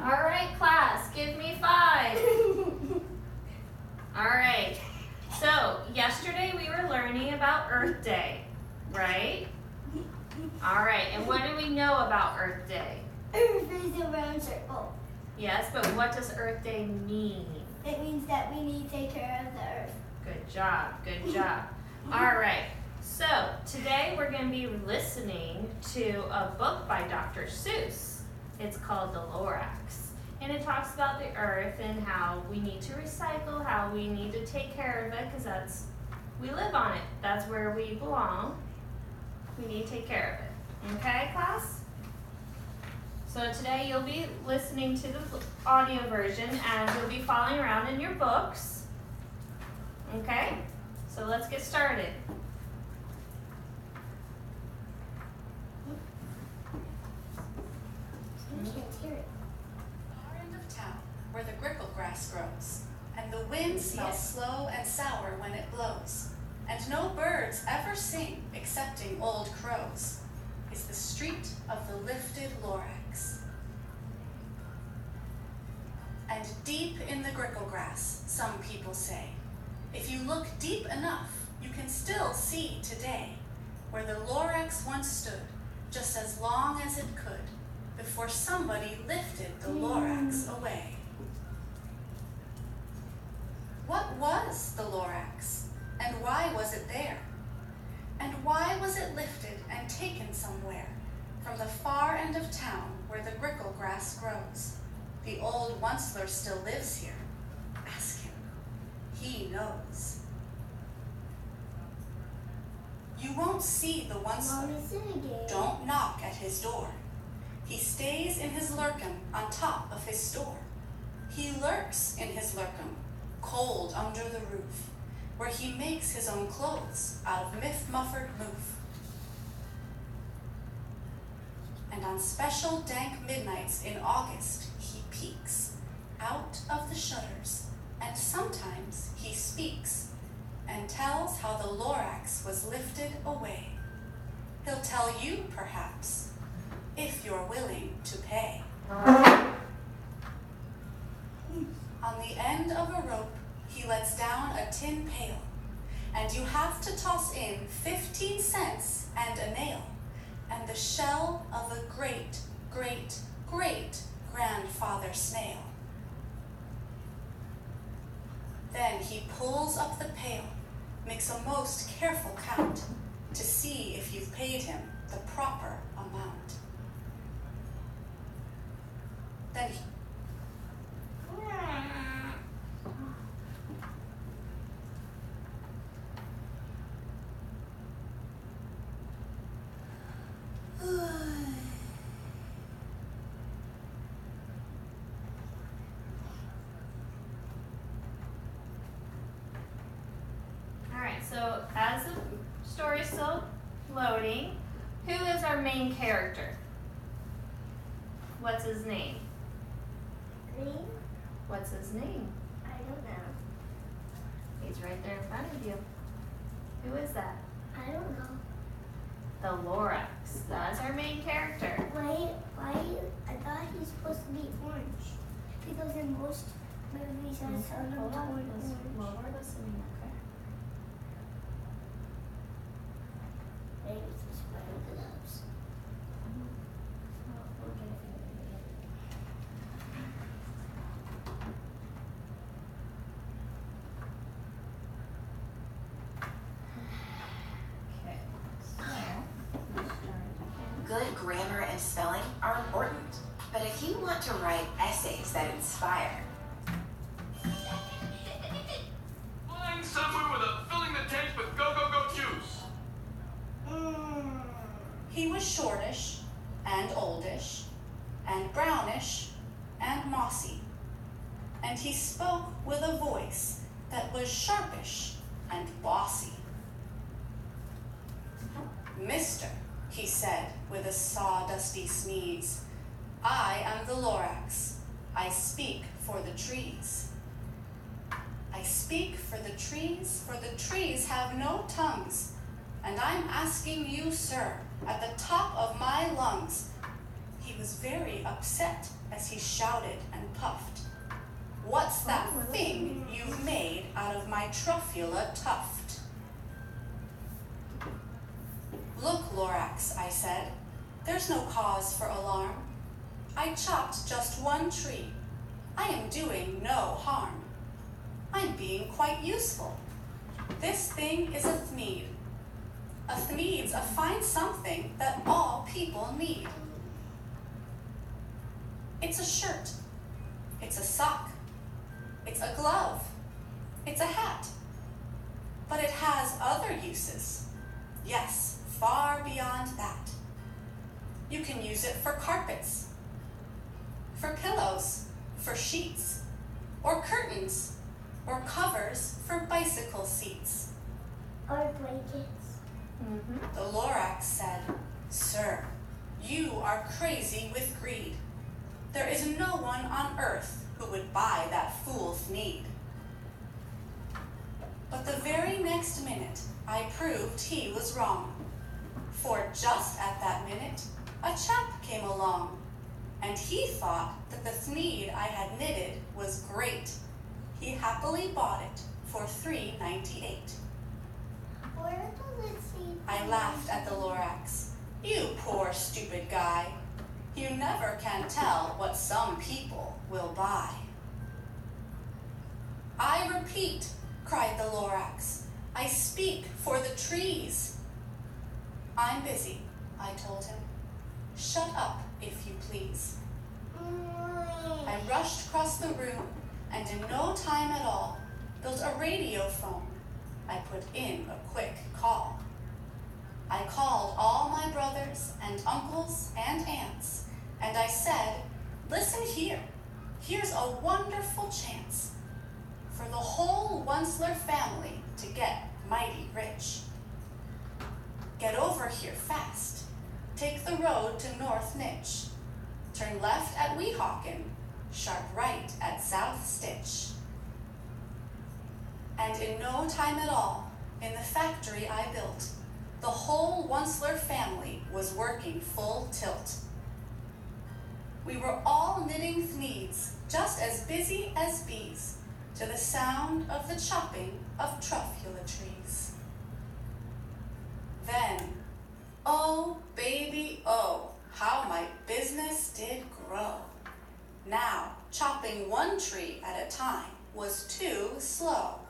All right, class, give me 5. All right. So, yesterday we were learning about Earth Day, right? All right, and what do we know about Earth Day? Earth is a round circle. Yes, but what does Earth Day mean? It means that we need to take care of the Earth. Good job, good job. All right, so today we're going to be listening to a book by Dr. Seuss. It's called The Lorax. And it talks about the earth and how we need to recycle, how we need to take care of it, because we live on it. That's where we belong. We need to take care of it. Okay, class? So today you'll be listening to the audio version and you'll be following around in your books. Okay? So let's get started. I can't hear it. Far end of town, where the grickle grass grows, and the wind smells slow and sour when it blows, and no birds ever sing excepting old crows, is the street of the lifted Lorax. And deep in the grickle grass, some people say, if you look deep enough, you can still see today where the Lorax once stood, just as long as it could, before somebody lifted the Lorax away. What was the Lorax, and why was it there? And why was it lifted and taken somewhere from the far end of town where the grickle grass grows? The old Onceler still lives here. Ask him. He knows. You won't see the Onceler. Don't knock at his door. He stays in his lurkin on top of his store. He lurks in his lurkin, cold under the roof, where he makes his own clothes out of myth-muffered moof. And on special dank midnights in August, he peeks out of the shutters, and sometimes he speaks and tells how the Lorax was lifted away. He'll tell you, perhaps, if you're willing to pay. On the end of a rope, he lets down a tin pail, and you have to toss in 15 cents and a nail, and the shell of a great, great, great grandfather snail. Then he pulls up the pail, makes a most careful count to see if you've paid him the proper amount. Then he Alright, so as the story is still loading, who is our main character? What's his name? Green? What's his name? I don't know. He's right there in front of you. Who is that? I don't know. The Lorax. That's our main character. Why? I thought he's supposed to be orange. Because in most movies I saw him Hold on. orange. Well, we're listening, okay? Maybe it's just wearing gloves. Okay, so Good grammar and spelling are important, but if you want to write essays that inspire, Flying somewhere with a filling the tank with go-go-go juice. He was shortish, and oldish, and brownish, and mossy, and he spoke with a voice that was sharpish and bossy. Mister, he said with a sawdusty sneeze, I am the Lorax. I speak for the trees. I speak for the trees have no tongues, and I'm asking you, sir, at the top of my lungs. He was very upset as he shouted and puffed. What's that thing you've made out of my truffula tuft? Look, Lorax, I said, there's no cause for alarm. I chopped just one tree. I am doing no harm. I'm being quite useful. This thing is a thneed. A thneed's a fine something that all people need. It's a shirt. It's a sock. It's a glove. It's a hat. But it has other uses. Yes, far beyond that. You can use it for carpets, for pillows, for sheets, or curtains, or covers for bicycle seats. Or blankets. The Lorax said, Sir, you are crazy with greed. There is no one on earth who would buy that fool's need. But the very next minute, I proved he was wrong. For just at that minute, a chap came along, and he thought that the thneed I had knitted was great. He happily bought it for $3.98. Where does it say? I laughed at the Lorax. You poor stupid guy. You never can tell what some people will buy. I repeat, cried the Lorax, I speak for the trees. I'm busy, I told him. Shut up, if you please. I rushed across the room and in no time at all built a radio phone. I put in a quick call. I called all my brothers and uncles and aunts, and I said, listen here, here's a wonderful chance for the whole Onceler family to get mighty rich. Get over here fast. Take the road to North Nitch. Turn left at Weehawken, sharp right at South Stitch. And in no time at all, in the factory I built, the whole Onceler family was working full tilt. We were all knitting thneeds, just as busy as bees, to the sound of the chopping of truffula trees. Then, oh baby, oh, how my business did grow. Now, chopping one tree at a time was too slow.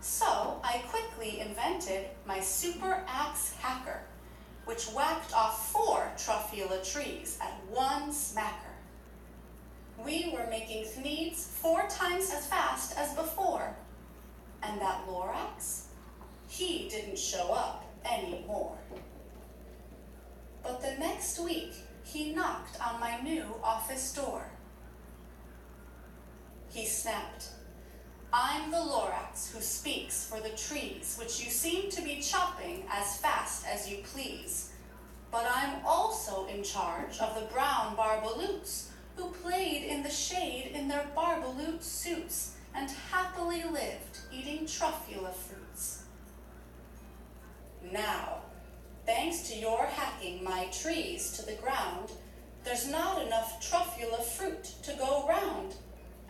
So I quickly invented my super axe hacker, which whacked off 4 truffula trees at one smacker. We were making thneeds 4 times as fast as before, and that Lorax, he didn't show up anymore. But the next week, he knocked on my new office door. He snapped, I'm the Lorax who speaks for the trees, which you seem to be chopping as fast as you please. But I'm also in charge of the brown barbaloots who played in the shade in their barbaloot suits and happily lived eating truffula fruits. Now, thanks to your hacking my trees to the ground, there's not enough truffula fruit to go round,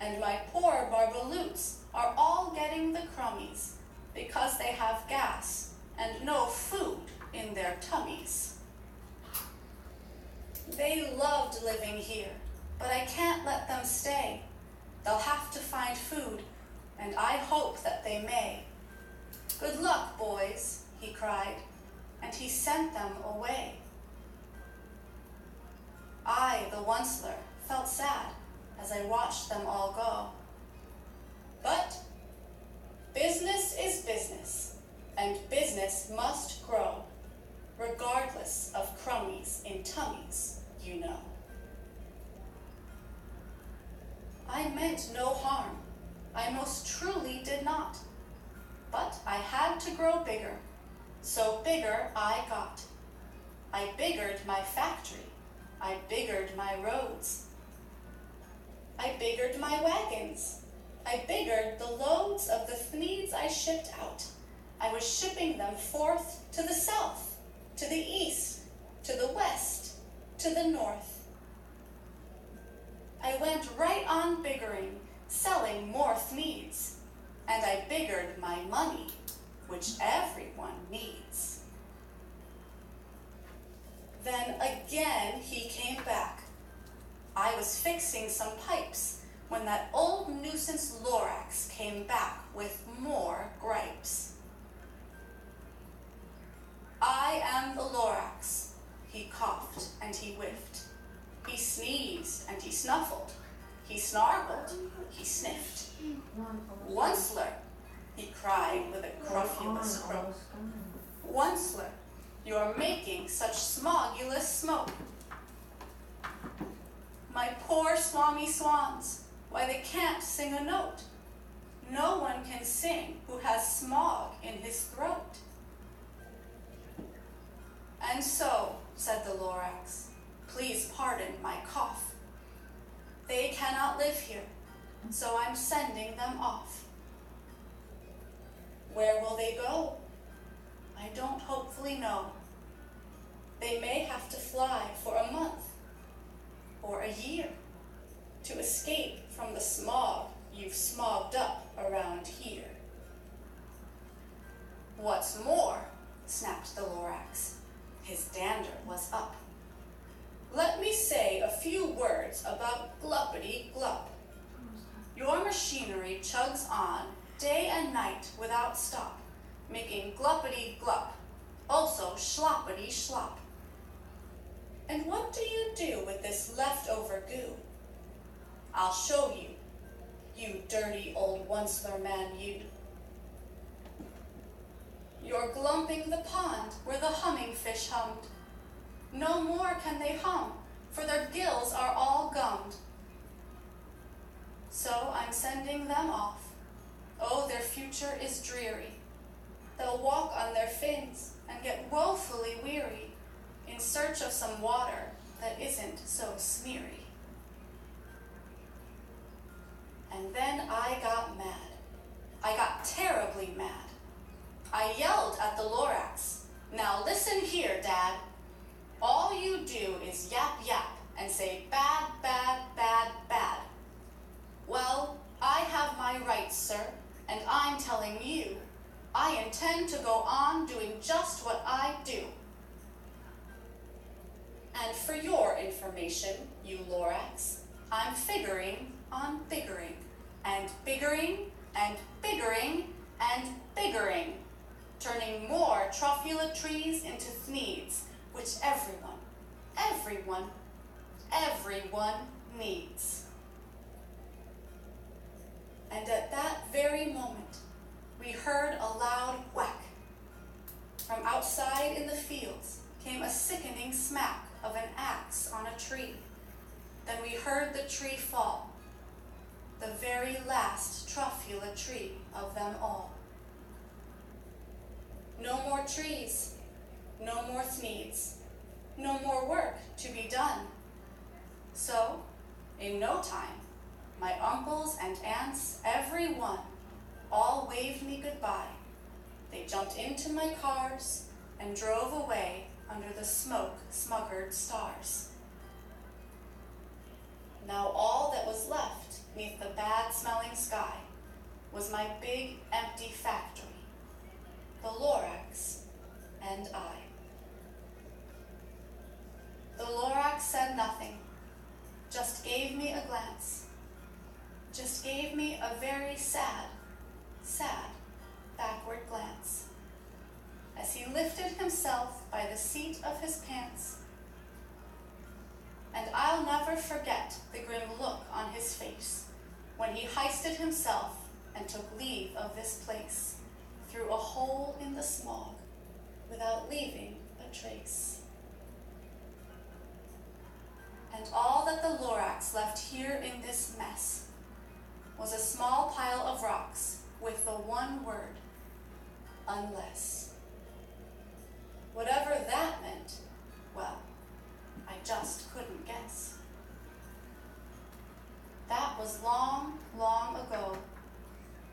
and my poor barbaloots are all getting the crummies because they have gas and no food in their tummies. They loved living here, but I can't let them stay. They'll have to find food, and I hope that they may. Good luck, boys, he cried, and he sent them away. I, the Onceler, felt sad as I watched them all go. But business is business, and business must grow, regardless of crummies in tummies, you know. I meant no harm, I most truly did not, but I had to grow bigger, so bigger I got. I biggered my factory, I biggered my roads, I biggered my wagons, I biggered the loads of the thneeds I shipped out. I was shipping them forth to the south, to the east, to the west, to the north, I went right on biggering, selling more thneeds, and I biggered my money, which everyone needs. Then again he came back. I was fixing some pipes when that old nuisance Lorax came back with more gripes. I am the Lorax. He coughed and he whiffed. He sneezed and he snuffled. He snarled, he sniffed. Onceler, he cried with a crofulous croak. Onceler, you're making such smogulous smoke. My poor swami swans, why they can't sing a note. No one can sing who has smog in his throat. And so, said the Lorax, please pardon my cough. They cannot live here, so I'm sending them off. Where will they go? I don't hopefully know. They may have to fly for a month or a year to escape from the smog you've smogged up around here. What's more, snapped the Lorax, his dander was up. Let me say a few words about gluppity-glup. Your machinery chugs on day and night without stop, making gluppity-glup, also schloppity-schlop. And what do you do with this leftover goo? I'll show you, you dirty old Onceler man, you. You're glumping the pond where the humming fish hummed. No more can they hum, for their gills are all gummed. So I'm sending them off. Oh, their future is dreary. They'll walk on their fins and get woefully weary in search of some water that isn't so smeary. And then I got mad. I got terribly mad. I yelled at the Lorax, now listen here, Dad. All you do is yap yap and say bad, bad, bad, bad. Well, I have my rights, sir, and I'm telling you, I intend to go on doing just what I do. And for your information, you Lorax, I'm figuring on biggering, and biggering, and biggering, and biggering, turning more truffula trees into thneeds, which everyone needs. And at that very moment, we heard a loud whack. From outside in the fields came a sickening smack of an axe on a tree. Then we heard the tree fall, the very last truffula tree of them all. No more trees, no more thneeds, no more work to be done. So, in no time, my uncles and aunts, every one, all waved me goodbye. They jumped into my cars and drove away under the smoke-smuggered stars. Now all that was left neath the bad-smelling sky was my big, empty factory, the Lorax and I. The Lorax said nothing, just gave me a glance, just gave me a very sad, backward glance, as he lifted himself by the seat of his pants. And I'll never forget the grim look on his face when he hoisted himself and took leave of this place through a hole in the smog without leaving a trace. And all that the Lorax left here in this mess was a small pile of rocks with the one word, unless. Whatever that meant, well, I just couldn't guess. That was long, long ago,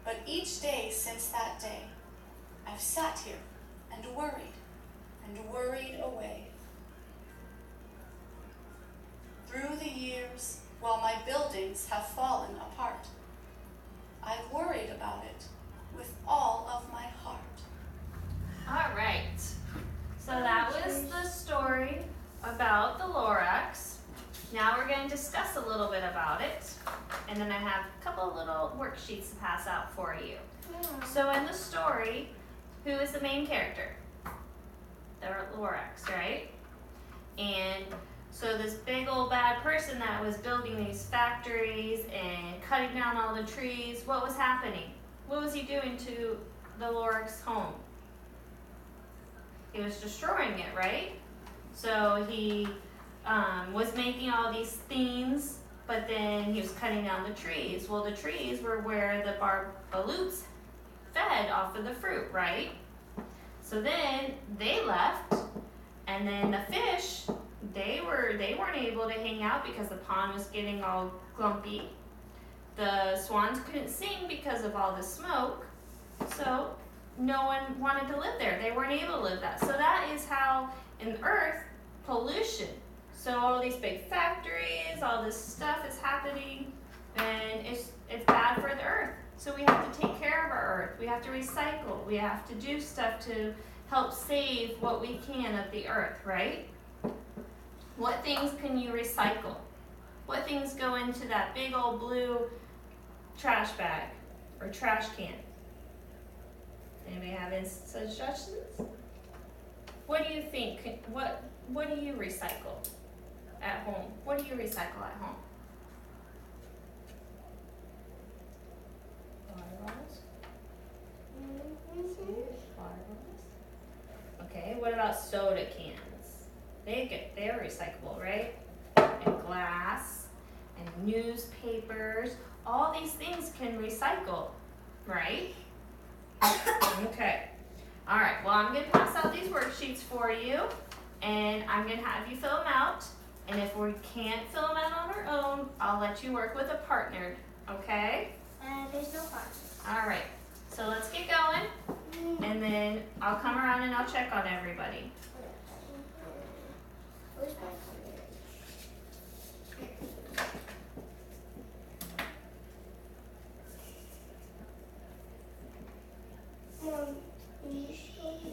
but each day since that day, I've sat here and worried away. Through the years, while my buildings have fallen apart. I've worried about it with all of my heart. All right. So that was the story about the Lorax. Now we're going to discuss a little bit about it. And then I have a couple little worksheets to pass out for you. So in the story, who is the main character? The Lorax, right? And so this big old bad person that was building these factories and cutting down all the trees, what was happening? What was he doing to the Lorax home? He was destroying it, right? So he was making all these things, but then he was cutting down the trees. Well, the trees were where the baloots fed off of the fruit, right? So then they left, and then the fish, they weren't able to hang out because the pond was getting all glumpy. The swans couldn't sing because of all the smoke, so no one wanted to live there. They weren't able to live that. So that is how in Earth, pollution. So all these big factories, all this stuff is happening, and it's bad for the Earth. So we have to take care of our Earth. We have to recycle. We have to do stuff to help save what we can of the Earth, right? What things can you recycle? What things go into that big old blue trash bag or trash can? Anybody have any suggestions? What do you think? What do you recycle at home? What do you recycle at home? Water bottles? Water bottles? Okay, what about soda cans? They're recyclable, right? And glass and newspapers. All these things can recycle, right? Okay. All right. Well, I'm going to pass out these worksheets for you, and I'm going to have you fill them out. And if we can't fill them out on our own, I'll let you work with a partner. Okay? There's no part. All right. So let's get going, and then I'll come around and I'll check on everybody. Where's my color? Mom, can you show me?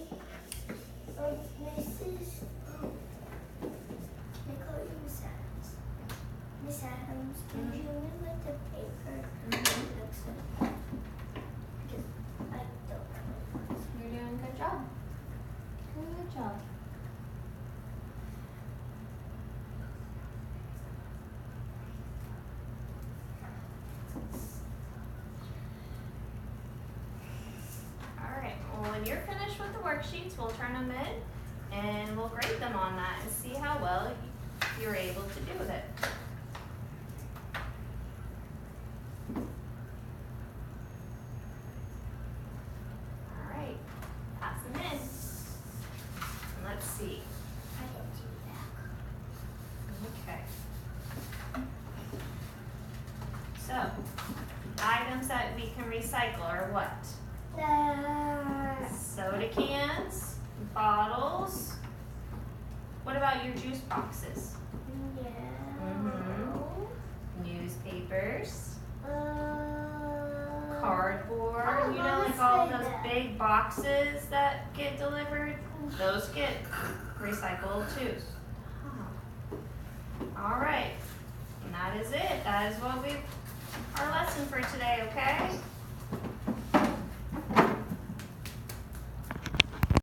Mrs. They call you Miss Adams. Miss Adams, can you remember the paper? Looks like because I don't know. You're doing a good job. Good job. When you're finished with the worksheets, we'll turn them in and we'll grade them on that and see how well you're able to do with it. All right, pass them in. And let's see. I didn't do that. Okay. So, items that we can recycle are what? Soda cans, bottles. What about your juice boxes? Newspapers, cardboard. Oh, You know, like all those big boxes that get delivered. Those get recycled too. All right, and that is it. That is what our lesson for today. Okay.